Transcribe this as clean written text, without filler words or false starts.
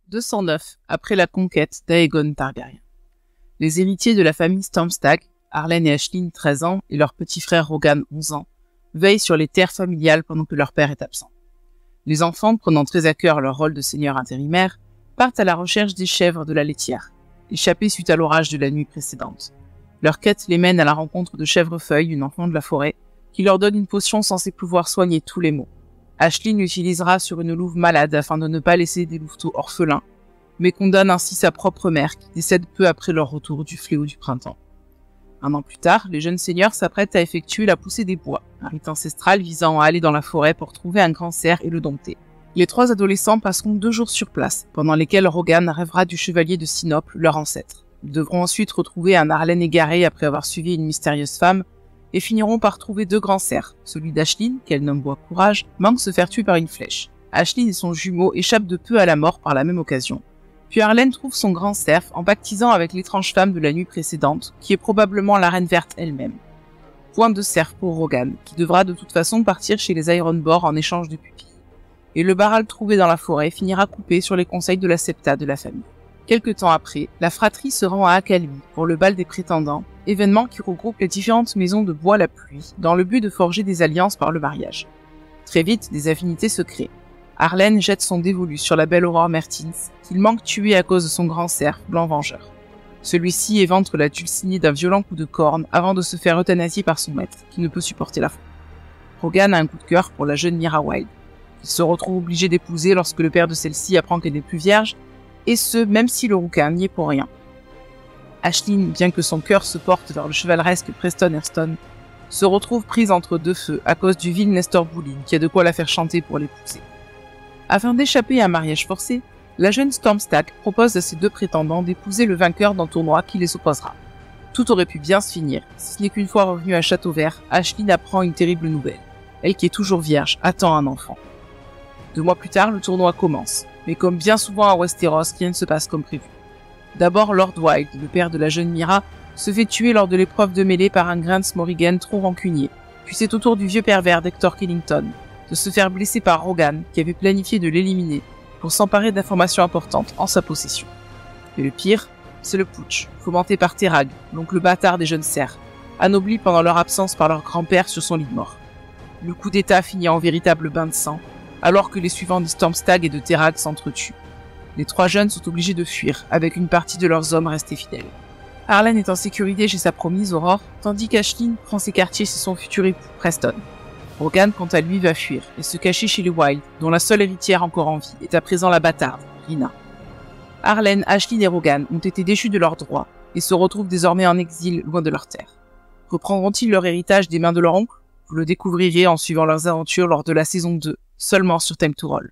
209, après la conquête d'Aegon Targaryen. Les héritiers de la famille Stormstag, Arlene et Aisling, 13 ans, et leur petit frère Rogan, 11 ans, veillent sur les terres familiales pendant que leur père est absent. Les enfants, prenant très à cœur leur rôle de seigneur intérimaire, partent à la recherche des chèvres de la laitière, échappées suite à l'orage de la nuit précédente. Leur quête les mène à la rencontre de Chèvrefeuille, une enfant de la forêt, qui leur donne une potion censée pouvoir soigner tous les maux. Aisling l'utilisera sur une louve malade afin de ne pas laisser des louveteaux orphelins, mais condamne ainsi sa propre mère qui décède peu après leur retour du fléau du printemps. Un an plus tard, les jeunes seigneurs s'apprêtent à effectuer la poussée des bois, un rite ancestral visant à aller dans la forêt pour trouver un grand cerf et le dompter. Les 3 adolescents passeront 2 jours sur place, pendant lesquels Rogan rêvera du chevalier de Sinople, leur ancêtre. Ils devront ensuite retrouver un Arlene égaré après avoir suivi une mystérieuse femme, et finiront par trouver 2 grands cerfs. Celui d'Aisling, qu'elle nomme Bois Courage, manque se faire tuer par une flèche. Aisling et son jumeau échappent de peu à la mort par la même occasion. Puis Arlene trouve son grand cerf en pactisant avec l'étrange femme de la nuit précédente, qui est probablement la Reine Verte elle-même. Point de cerf pour Rogan, qui devra de toute façon partir chez les Ironborn en échange de pupilles. Et le baral trouvé dans la forêt finira coupé sur les conseils de la septa de la famille. Quelque temps après, la fratrie se rend à Akalbi pour le bal des prétendants, événement qui regroupe les différentes maisons de Bois la Pluie, dans le but de forger des alliances par le mariage. Très vite, des affinités se créent. Arlene jette son dévolu sur la belle Aurore Mertins, qu'il manque tuer à cause de son grand cerf, Blanc Vengeur. Celui-ci éventre la Dulcinée d'un violent coup de corne avant de se faire euthanasier par son maître, qui ne peut supporter la faute. Rogan a un coup de cœur pour la jeune Mira Wild. Il se retrouve obligé d'épouser lorsque le père de celle-ci apprend qu'elle n'est plus vierge, et ce, même si le rouquin n'y est pour rien. Aisling, bien que son cœur se porte vers le chevaleresque Preston Erston, se retrouve prise entre 2 feux à cause du vil Nestor Boulin qui a de quoi la faire chanter pour l'épouser. Afin d'échapper à un mariage forcé, la jeune Stormstag propose à ses 2 prétendants d'épouser le vainqueur d'un tournoi qui les opposera. Tout aurait pu bien se finir, si ce n'est qu'une fois revenue à Châteauvert, Aisling apprend une terrible nouvelle. Elle qui est toujours vierge attend un enfant. 2 mois plus tard, le tournoi commence, mais comme bien souvent à Westeros, rien ne se passe comme prévu. D'abord, Lord Wild, le père de la jeune Mira, se fait tuer lors de l'épreuve de mêlée par un Grant Morrigan trop rancunier, puis c'est au tour du vieux pervers d'Hector Killington de se faire blesser par Rogan, qui avait planifié de l'éliminer, pour s'emparer d'informations importantes en sa possession. Mais le pire, c'est le putsch, fomenté par Terag, l'oncle bâtard des jeunes serfs, anobli pendant leur absence par leur grand-père sur son lit de mort. Le coup d'état finit en véritable bain de sang, alors que les suivants des Stormstag et de Terag s'entretuent. Les 3 jeunes sont obligés de fuir, avec une partie de leurs hommes restés fidèles. Arlene est en sécurité chez sa promise Aurore, tandis qu'Aisling prend ses quartiers chez son futur époux Preston. Rogan, quant à lui, va fuir et se cacher chez les Wild, dont la seule héritière encore en vie est à présent la bâtarde, Rina. Arlene, Aisling et Rogan ont été déchus de leurs droits et se retrouvent désormais en exil loin de leur terre. Reprendront-ils leur héritage des mains de leur oncle? Vous le découvrirez en suivant leurs aventures lors de la saison 2, seulement sur Time to Roll.